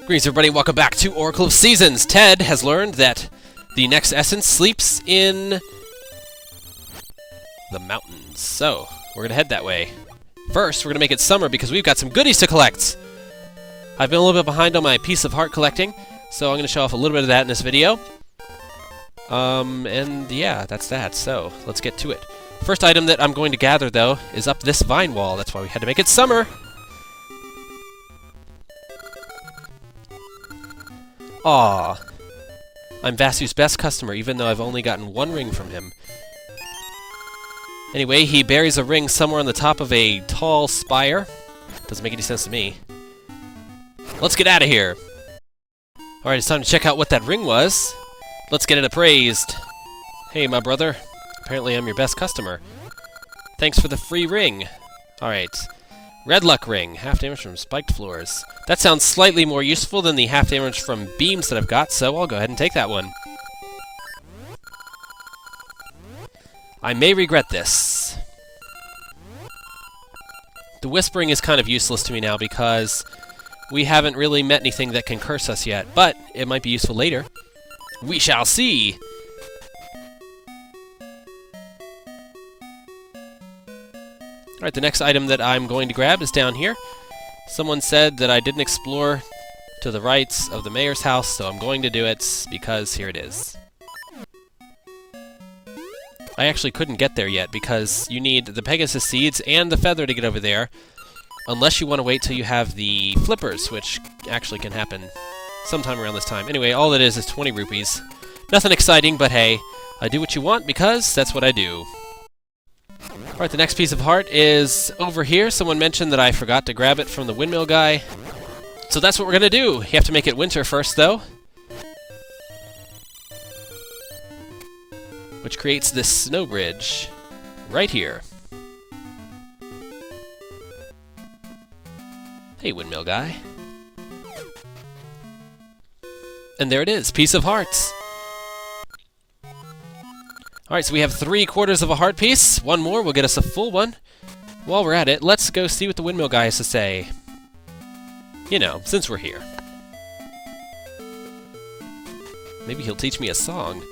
Greetings everybody, welcome back to Oracle of Seasons. Ted has learned that the next essence sleeps in the mountains. So, we're gonna head that way. First, we're gonna make it summer because we've got some goodies to collect! I've been a little bit behind on my piece of heart collecting, so I'm gonna show off a little bit of that in this video. And yeah, that's that. So, let's get to it. First item that I'm going to gather, though, is up this vine wall. That's why we had to make it summer! Aww. I'm Vasu's best customer, even though I've only gotten one ring from him. Anyway, he buries a ring somewhere on the top of a tall spire. Doesn't make any sense to me. Let's get out of here! Alright, it's time to check out what that ring was. Let's get it appraised. Hey, my brother. Apparently I'm your best customer. Thanks for the free ring. Alright. Red luck ring. Half damage from spiked floors. That sounds slightly more useful than the half damage from beams that I've got, so I'll go ahead and take that one. I may regret this. The whispering is kind of useless to me now because we haven't really met anything that can curse us yet, but it might be useful later. We shall see! Alright, the next item that I'm going to grab is down here. Someone said that I didn't explore to the right of the mayor's house, so I'm going to do it because here it is. I actually couldn't get there yet because you need the Pegasus seeds and the feather to get over there, unless you want to wait till you have the flippers, which actually can happen sometime around this time. Anyway, all it is 20 rupees. Nothing exciting, but hey, I do what you want because that's what I do. Alright, the next piece of heart is over here. Someone mentioned that I forgot to grab it from the windmill guy. So that's what we're gonna do. You have to make it winter first, though. Which creates this snow bridge right here. Hey, windmill guy. And there it is, piece of hearts. Alright, so we have 3/4 of a heart piece. One more will get us a full one. While we're at it, let's go see what the windmill guy has to say. You know, since we're here. Maybe he'll teach me a song.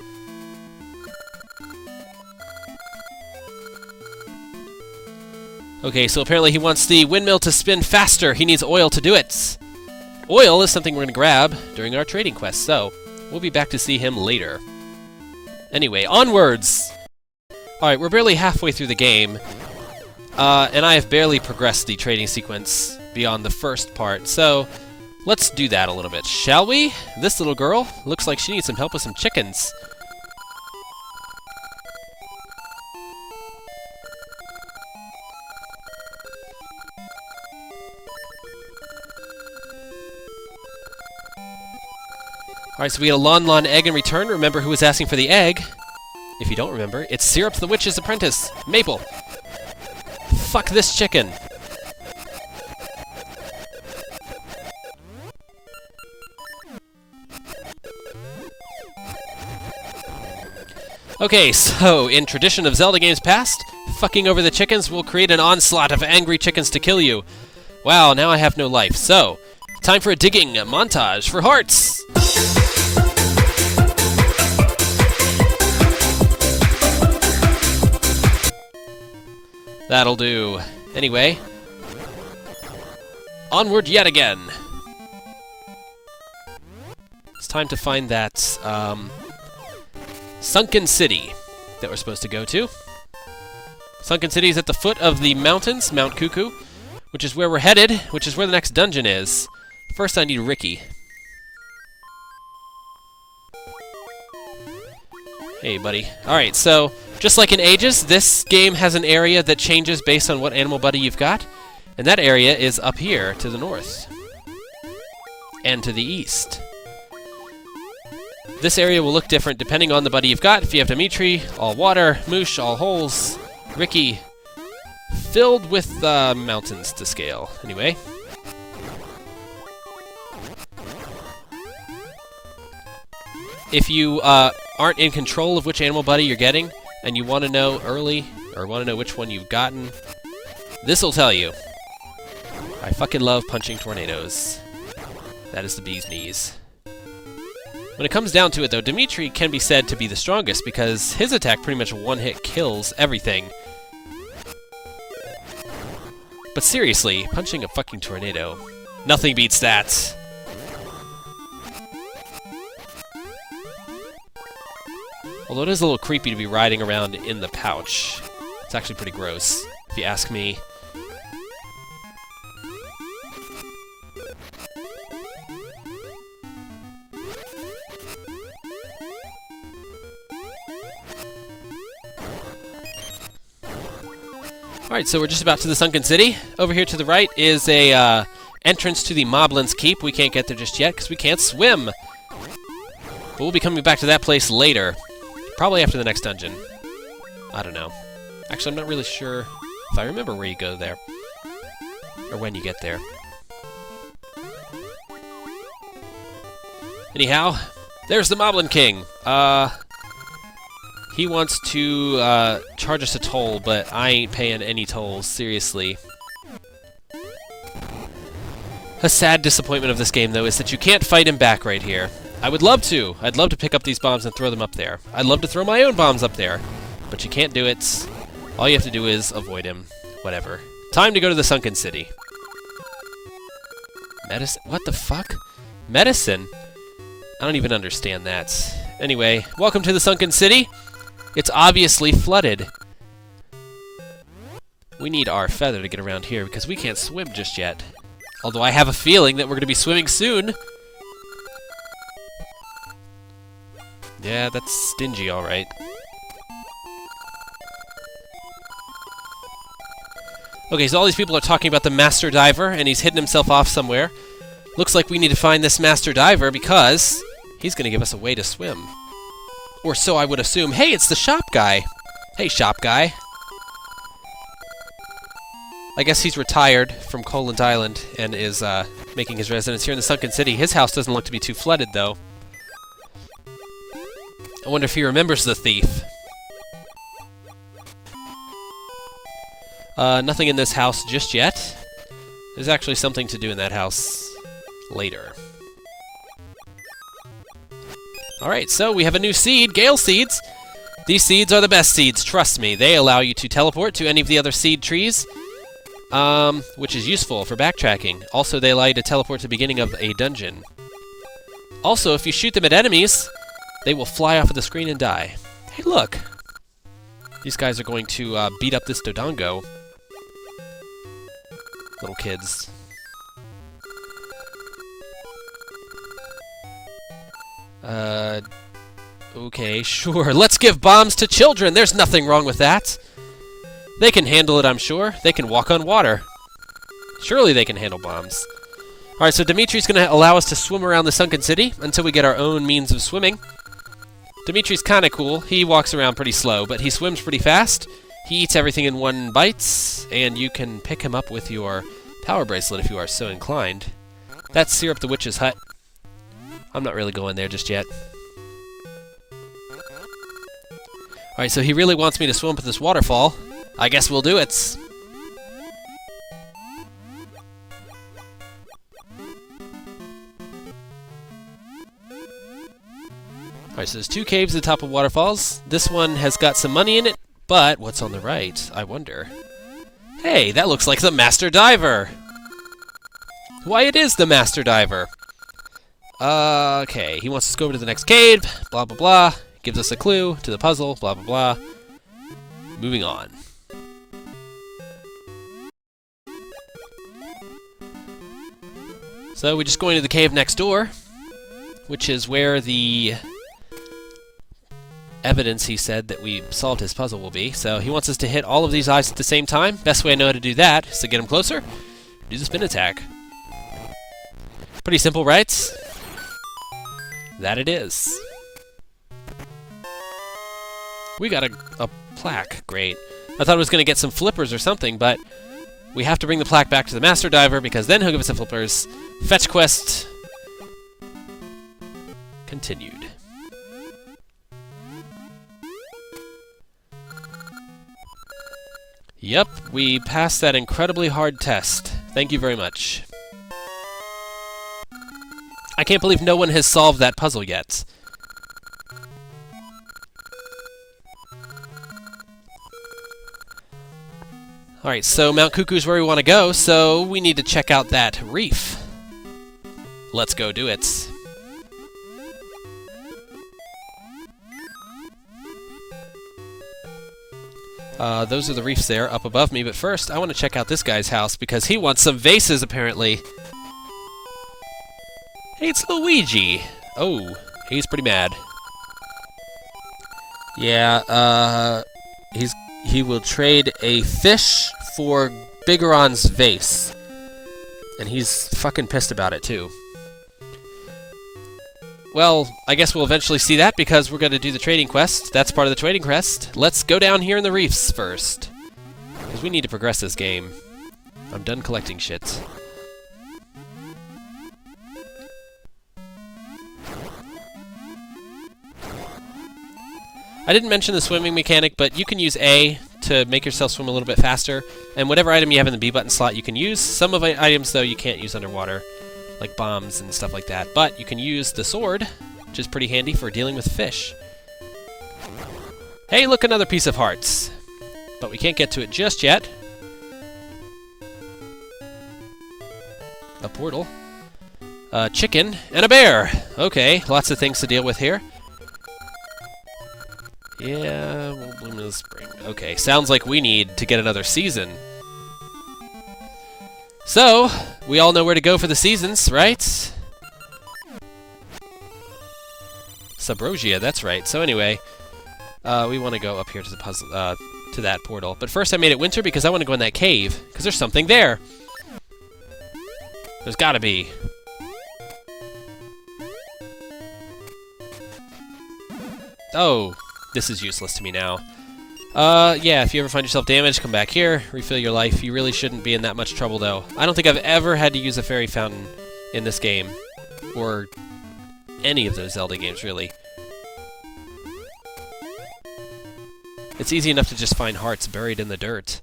Okay, so apparently he wants the windmill to spin faster. He needs oil to do it. Oil is something we're going to grab during our trading quest, so we'll be back to see him later. Anyway, onwards! Alright, we're barely halfway through the game, and I have barely progressed the trading sequence beyond the first part, so let's do that a little bit, shall we? This little girl looks like she needs some help with some chickens. Alright, so we get a Lon egg in return. Remember who was asking for the egg? If you don't remember, it's Syrup the Witch's apprentice, Maple. Fuck this chicken. Okay, so in tradition of Zelda games past, fucking over the chickens will create an onslaught of angry chickens to kill you. Wow, now I have no life. So, time for a digging montage for hearts! That'll do. Anyway, onward yet again. It's time to find that, sunken city that we're supposed to go to. Sunken city is at the foot of the mountains, Mount Cuckoo, which is where we're headed, which is where the next dungeon is. First I need Ricky. Hey, buddy. Alright, so just like in Ages, this game has an area that changes based on what animal buddy you've got, and that area is up here to the north and to the east. This area will look different depending on the buddy you've got. If you have Dimitri, all water, Moosh, all holes, Ricky, filled with mountains to scale. Anyway. If you aren't in control of which animal buddy you're getting, and you want to know early, or want to know which one you've gotten, this'll tell you. I fucking love punching tornadoes. That is the bee's knees. When it comes down to it, though, Dimitri can be said to be the strongest because his attack pretty much one-hit kills everything. But seriously, punching a fucking tornado. Nothing beats that. Although it is a little creepy to be riding around in the pouch. It's actually pretty gross, if you ask me. Alright, so we're just about to the Sunken City. Over here to the right is a entrance to the Moblin's Keep. We can't get there just yet because we can't swim. But we'll be coming back to that place later. Probably after the next dungeon. I don't know. Actually, I'm not really sure if I remember where you go there. Or when you get there. Anyhow, there's the Moblin King. He wants to charge us a toll, but I ain't paying any tolls, seriously. A sad disappointment of this game, though, is that you can't fight him back right here. I would love to. I'd love to pick up these bombs and throw them up there. I'd love to throw my own bombs up there. But you can't do it. All you have to do is avoid him. Whatever. Time to go to the Sunken City. Medicine? What the fuck? Medicine? I don't even understand that. Anyway, welcome to the Sunken City. It's obviously flooded. We need our feather to get around here because we can't swim just yet. Although I have a feeling that we're going to be swimming soon. Yeah, that's stingy, alright. Okay, so all these people are talking about the Master Diver, and he's hidden himself off somewhere. Looks like we need to find this Master Diver because he's going to give us a way to swim. Or so I would assume. Hey, it's the shop guy! Hey, shop guy. I guess he's retired from Coland Island and is making his residence here in the Sunken City. His house doesn't look to be too flooded, though. I wonder if he remembers the thief. Nothing in this house just yet. There's actually something to do in that house later. Alright, so we have a new seed, Gale Seeds. These seeds are the best seeds, trust me. They allow you to teleport to any of the other seed trees, which is useful for backtracking. Also, they allow you to teleport to the beginning of a dungeon. Also, if you shoot them at enemies, they will fly off of the screen and die. Hey, look! These guys are going to beat up this Dodongo. Little kids. Okay, sure. Let's give bombs to children! There's nothing wrong with that! They can handle it, I'm sure. They can walk on water. Surely they can handle bombs. Alright, so Dimitri's going to allow us to swim around the Sunken City until we get our own means of swimming. Dimitri's kind of cool. He walks around pretty slow, but he swims pretty fast. He eats everything in one bite, and you can pick him up with your power bracelet if you are so inclined. That's Syrup the Witch's hut. I'm not really going there just yet. Alright, so he really wants me to swim up this waterfall. I guess we'll do it. Alright, so there's two caves at the top of waterfalls. This one has got some money in it, but what's on the right? I wonder. Hey, that looks like the Master Diver! Why, it is the Master Diver! Okay, he wants us to go over to the next cave, blah blah blah. Gives us a clue to the puzzle, blah blah blah. Moving on. So we're just going to the cave next door, which is where the evidence he said that we solved his puzzle will be. So he wants us to hit all of these eyes at the same time. Best way I know how to do that is to get him closer, do the spin attack. Pretty simple, right? That it is. We got a plaque. Great. I thought I was going to get some flippers or something, but we have to bring the plaque back to the Master Diver because then he'll give us the flippers. Fetch quest continued. Yep, we passed that incredibly hard test. Thank you very much. I can't believe no one has solved that puzzle yet. Alright, so Mount Cuckoo is where we want to go, so we need to check out that reef. Let's go do it. Those are the reefs there up above me, but first I want to check out this guy's house because he wants some vases, apparently. Hey, it's Luigi! Oh, he's pretty mad. Yeah, he will trade a fish for Bigeron's vase. And he's fucking pissed about it, too. Well, I guess we'll eventually see that because we're going to do the trading quest. That's part of the trading quest. Let's go down here in the reefs first. Because we need to progress this game. I'm done collecting shit. I didn't mention the swimming mechanic, but you can use A to make yourself swim a little bit faster. And whatever item you have in the B button slot you can use. Some of the items, though, you can't use underwater. Like bombs and stuff like that. But you can use the sword, which is pretty handy for dealing with fish. Hey, look, another piece of hearts. But we can't get to it just yet. A portal. A chicken and a bear. Okay, lots of things to deal with here. Yeah, we'll bloom in the spring. Okay, sounds like we need to get another season. So, we all know where to go for the seasons, right? Sabrosa, that's right. So anyway, we want to go up here to the puzzle, to that portal. But first I made it winter because I want to go in that cave, because there's something there. There's gotta be. Oh, this is useless to me now. Yeah, if you ever find yourself damaged, come back here, refill your life. You really shouldn't be in that much trouble, though. I don't think I've ever had to use a fairy fountain in this game. Or any of those Zelda games, really. It's easy enough to just find hearts buried in the dirt.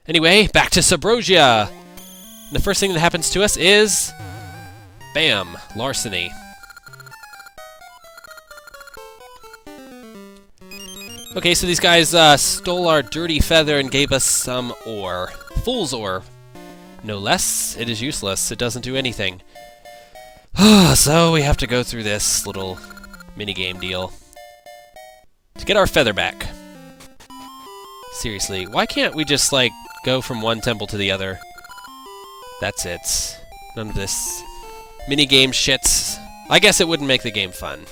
Anyway, back to Sabrosa! And the first thing that happens to us is... bam! Larceny. Okay, so these guys stole our dirty feather and gave us some ore. Fool's ore. No less. It is useless. It doesn't do anything. So we have to go through this little minigame deal to get our feather back. Seriously, why can't we just, like, go from one temple to the other? That's it. None of this minigame shit. I guess it wouldn't make the game fun.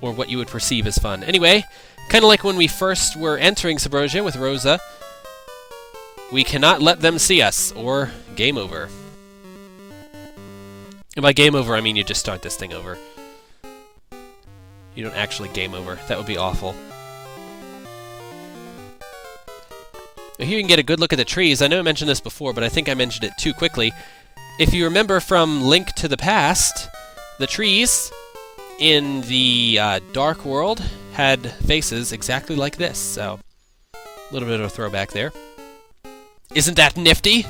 Or what you would perceive as fun. Anyway... kind of like when we first were entering Sabrosa with Rosa, we cannot let them see us, or game over. And by game over, I mean you just start this thing over. You don't actually game over. That would be awful. Now here you can get a good look at the trees. I know I mentioned this before, but I think I mentioned it too quickly. If you remember from Link to the Past, the trees in the Dark World had faces exactly like this, so a little bit of a throwback there. Isn't that nifty?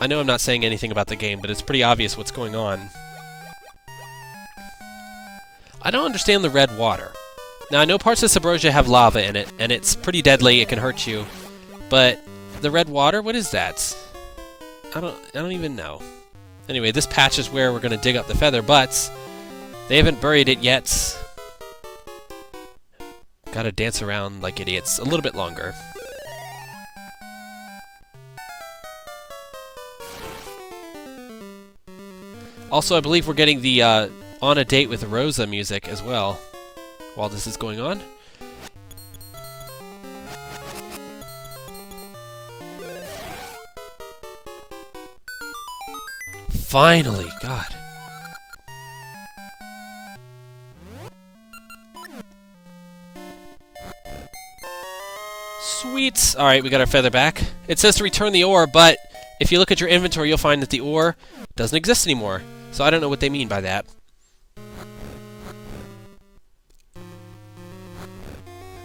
I know I'm not saying anything about the game, but it's pretty obvious what's going on. I don't understand the red water. Now, I know parts of Sabrosa have lava in it, and it's pretty deadly, it can hurt you, but the red water, what is that? I don't even know. Anyway, this patch is where we're going to dig up the feather, but they haven't buried it yet. Gotta dance around like idiots a little bit longer. Also, I believe we're getting the On a Date with Rosa music as well while this is going on. Finally! God. Sweet! Alright, we got our feather back. It says to return the ore, but if you look at your inventory, you'll find that the ore doesn't exist anymore. So I don't know what they mean by that.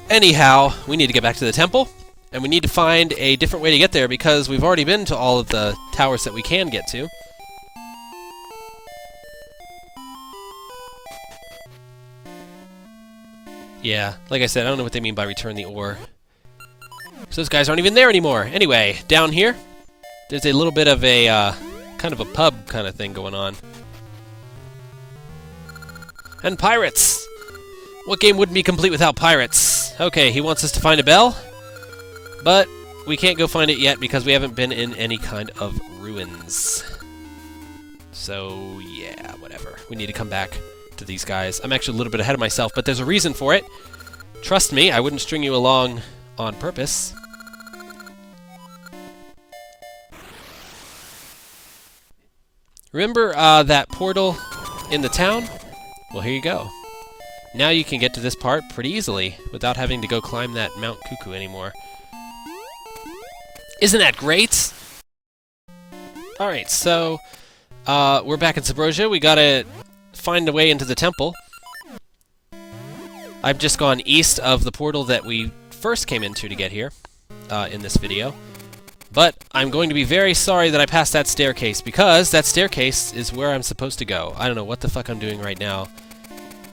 Anyhow, we need to get back to the temple And we need to find a different way to get there because we've already been to all of the towers that we can get to. Yeah, like I said, I don't know what they mean by return the ore. So those guys aren't even there anymore. Anyway, down here, there's a little bit of a, kind of a pub kind of thing going on. And pirates! What game wouldn't be complete without pirates? Okay, he wants us to find a bell, but we can't go find it yet because we haven't been in any kind of ruins. So, yeah, whatever. We need to come back to these guys. I'm actually a little bit ahead of myself, but there's a reason for it. Trust me, I wouldn't string you along on purpose. Remember that portal in the town? Well, here you go. Now you can get to this part pretty easily without having to go climb that Mount Cuckoo anymore. Isn't that great? Alright, so we're back in Sabrosa. We gotta find a way into the temple. I've just gone east of the portal that we first came into to get here in this video. But I'm going to be very sorry that I passed that staircase because that staircase is where I'm supposed to go. I don't know what the fuck I'm doing right now.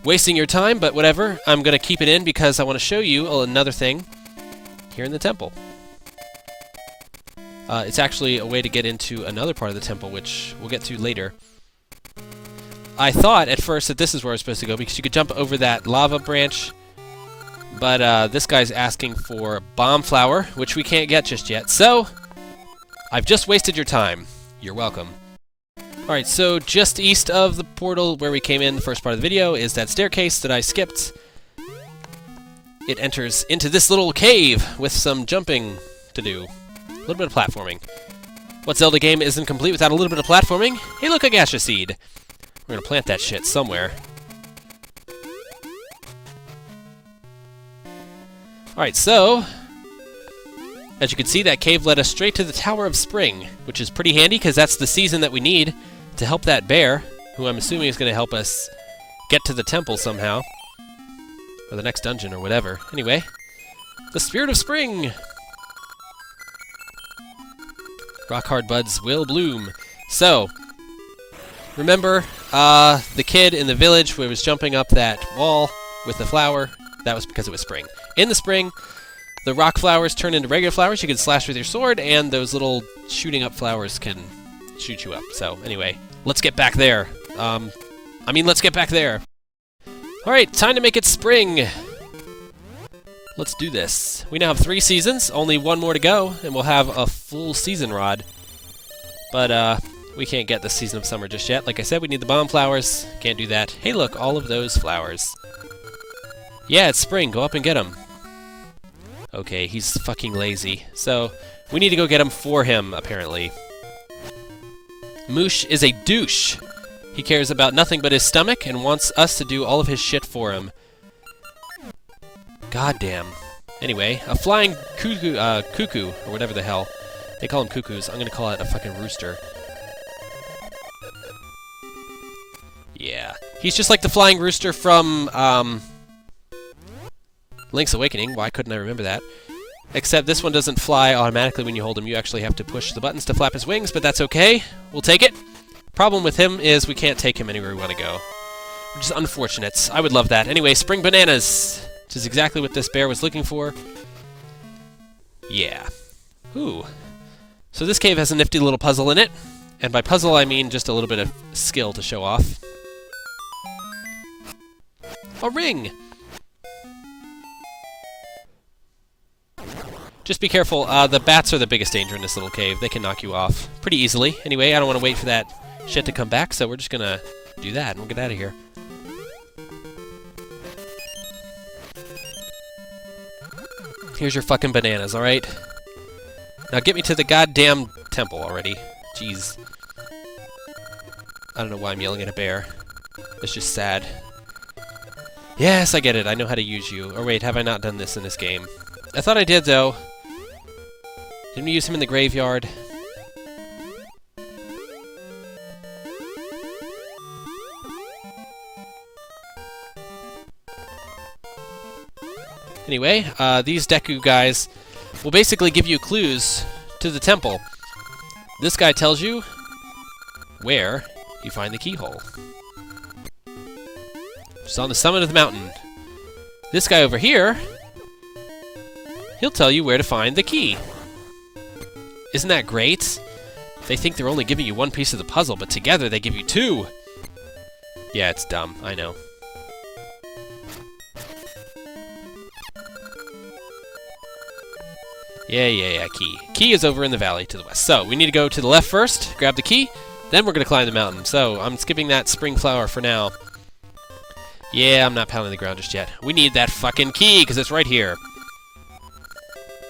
Wasting your time, but whatever. I'm going to keep it in because I want to show you another thing here in the temple. It's actually a way to get into another part of the temple, which we'll get to later. I thought at first that this is where I was supposed to go because you could jump over that lava branch, but this guy's asking for bomb flower, which we can't get just yet. So, I've just wasted your time. You're welcome. Alright, so just east of the portal where we came in the first part of the video is that staircase that I skipped. It enters into this little cave with some jumping to do. A little bit of platforming. What Zelda game isn't complete without a little bit of platforming? Hey, look, a gaseous seed. We're gonna plant that shit somewhere. Alright, so as you can see, that cave led us straight to the Tower of Spring, which is pretty handy because that's the season that we need to help that bear, who I'm assuming is going to help us get to the temple somehow. Or the next dungeon or whatever. Anyway, the Spirit of Spring! Rock hard buds will bloom. So, remember the kid in the village who was jumping up that wall with the flower? That was because it was spring. In the spring, the rock flowers turn into regular flowers. You can slash with your sword, and those little shooting up flowers can shoot you up. So, anyway, let's get back there. Let's get back there. Alright, time to make it spring. Let's do this. We now have 3 seasons, only 1 more to go, and we'll have a full season rod. But, we can't get the season of summer just yet. Like I said, we need the bomb flowers. Can't do that. Hey, look, all of those flowers. Yeah, it's spring. Go up and get them. Okay, he's fucking lazy. So, we need to go get him for him, apparently. Moosh is a douche. He cares about nothing but his stomach and wants us to do all of his shit for him. Goddamn. Anyway, a flying cuckoo, or whatever the hell. They call them cuckoos. I'm gonna call it a fucking rooster. Yeah. He's just like the flying rooster from, Link's Awakening. Why couldn't I remember that? Except this one doesn't fly automatically when you hold him. You actually have to push the buttons to flap his wings, but that's okay. We'll take it. Problem with him is we can't take him anywhere we want to go. Which is unfortunate. I would love that. Anyway, spring bananas, which is exactly what this bear was looking for. Yeah. Ooh. So this cave has a nifty little puzzle in it. And by puzzle, I mean just a little bit of skill to show off. A ring! Just be careful, the bats are the biggest danger in this little cave. They can knock you off pretty easily. Anyway, I don't want to wait for that shit to come back, so we're just gonna do that and we'll get out of here. Here's your fucking bananas, alright? Now get me to the goddamn temple already. Jeez. I don't know why I'm yelling at a bear. It's just sad. Yes, I get it. I know how to use you. Or wait, have I not done this in this game? I thought I did, though. Didn't we use him in the graveyard? Anyway, these Deku guys will basically give you clues to the temple. This guy tells you where you find the keyhole. It's on the summit of the mountain. This guy over here, he'll tell you where to find the key. Isn't that great? They think they're only giving you one piece of the puzzle, but together they give you two. Yeah, it's dumb, I know. Yeah, key. Key is over in the valley to the west. So, we need to go to the left first, grab the key, then we're going to climb the mountain. So, I'm skipping that spring flower for now. Yeah, I'm not pounding the ground just yet. We need that fucking key, because it's right here.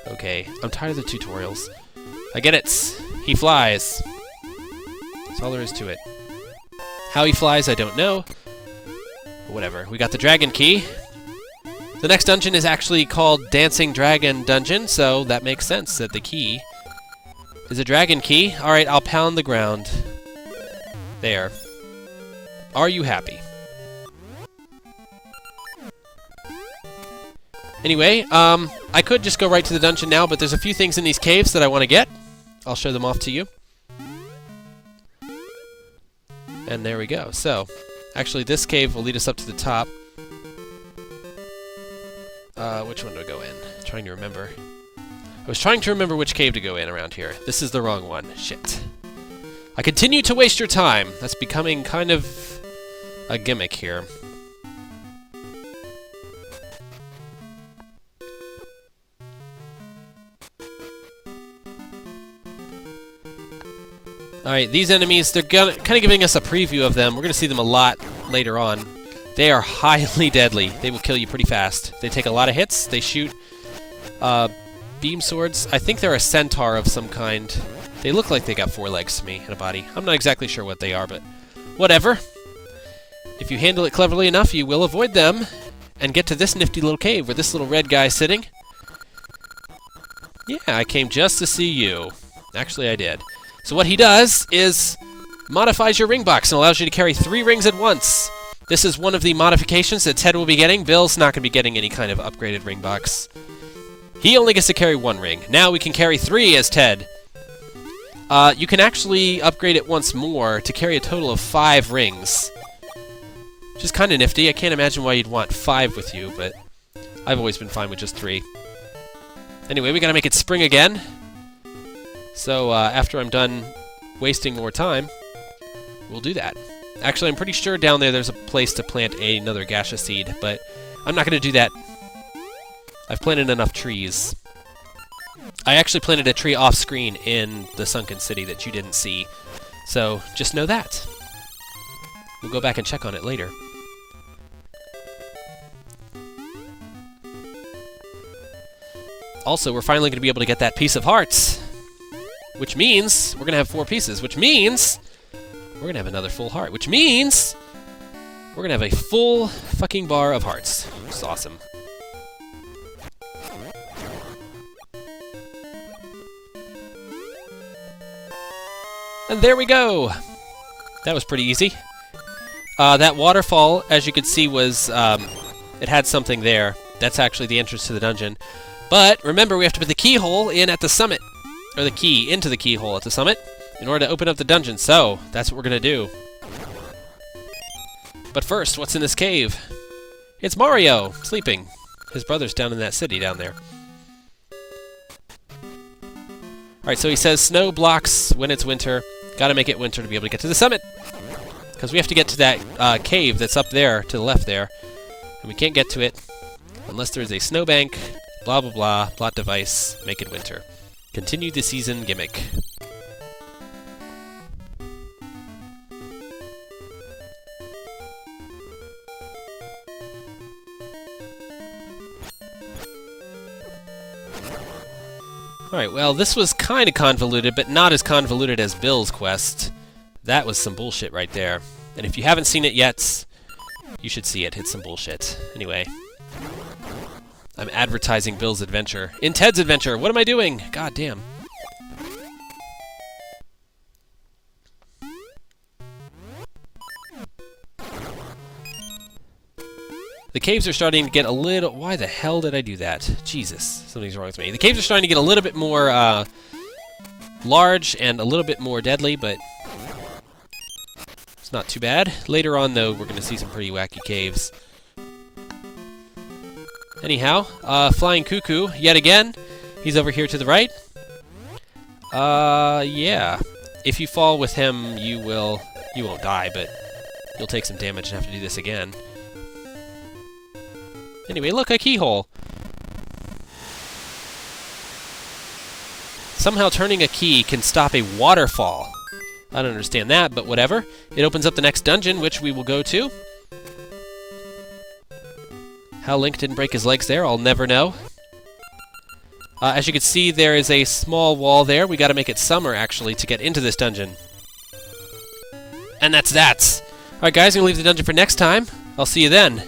Okay, I'm tired of the tutorials. I get it. He flies. That's all there is to it. How he flies, I don't know. But whatever. We got the dragon key. The next dungeon is actually called Dancing Dragon Dungeon, so that makes sense that the key is a dragon key. Alright, I'll pound the ground. There. Are you happy? Anyway, I could just go right to the dungeon now, but there's a few things in these caves that I want to get. I'll show them off to you. And there we go. So, actually this cave will lead us up to the top. Which one do I go in? I'm trying to remember. I was trying to remember which cave to go in around here. This is the wrong one. Shit. I continue to waste your time. That's becoming kind of a gimmick here. Alright, these enemies, they're kind of giving us a preview of them. We're going to see them a lot later on. They are highly deadly. They will kill you pretty fast. They take a lot of hits. They shoot beam swords. I think they're a centaur of some kind. They look like they got 4 legs to me and a body. I'm not exactly sure what they are, but whatever. If you handle it cleverly enough, you will avoid them and get to this nifty little cave where this little red guy is sitting. Yeah, I came just to see you. Actually, I did. So what he does is modifies your ring box and allows you to carry 3 rings at once. This is one of the modifications that Ted will be getting. Bill's not going to be getting any kind of upgraded ring box. He only gets to carry 1 ring. Now we can carry 3 as Ted. You can actually upgrade it once more to carry a total of 5 rings. Which is kind of nifty. I can't imagine why you'd want 5 with you, but I've always been fine with just 3. Anyway, we got to make it spring again. So after I'm done wasting more time, we'll do that. Actually, I'm pretty sure down there's a place to plant another gaseous seed, but I'm not going to do that. I've planted enough trees. I actually planted a tree off-screen in the sunken city that you didn't see, so just know that. We'll go back and check on it later. Also, we're finally going to be able to get that piece of hearts, which means we're going to have 4 pieces, which means we're going to have another full heart, which means we're going to have a full fucking bar of hearts, which is awesome. And there we go! That was pretty easy. That waterfall, as you could see, was, it had something there. That's actually the entrance to the dungeon. But, remember, we have to put the keyhole in at the summit. Or the key into the keyhole at the summit in order to open up the dungeon, so that's what we're gonna do. But first, what's in this cave? It's Mario, sleeping. His brother's down in that city down there. Alright, so he says snow blocks when it's winter. Gotta make it winter to be able to get to the summit. Because we have to get to that cave that's up there, to the left there. And we can't get to it unless there's a snowbank, blah blah blah, plot device, make it winter. Continue the season gimmick. Alright, well, this was kind of convoluted, but not as convoluted as Bill's quest. That was some bullshit right there. And if you haven't seen it yet, you should see it. It's some bullshit. Anyway. I'm advertising Bill's adventure. In Ted's adventure! What am I doing? God damn. The The caves are starting to get a little... Why the hell did I do that? Jesus, something's wrong with me. The caves are starting to get a little bit more large and a little bit more deadly, but it's not too bad. Later on, though, we're going to see some pretty wacky caves. Anyhow, Flying Cuckoo, yet again. He's over here to the right. Yeah. If you fall with him, you won't die, but you'll take some damage and have to do this again. Anyway, look, a keyhole. Somehow turning a key can stop a waterfall. I don't understand that, but whatever. It opens up the next dungeon, which we will go to. How Link didn't break his legs there, I'll never know. As you can see, there is a small wall there. We gotta make it summer, actually, to get into this dungeon. And that's that. Alright, guys, I'm gonna leave the dungeon for next time. I'll see you then.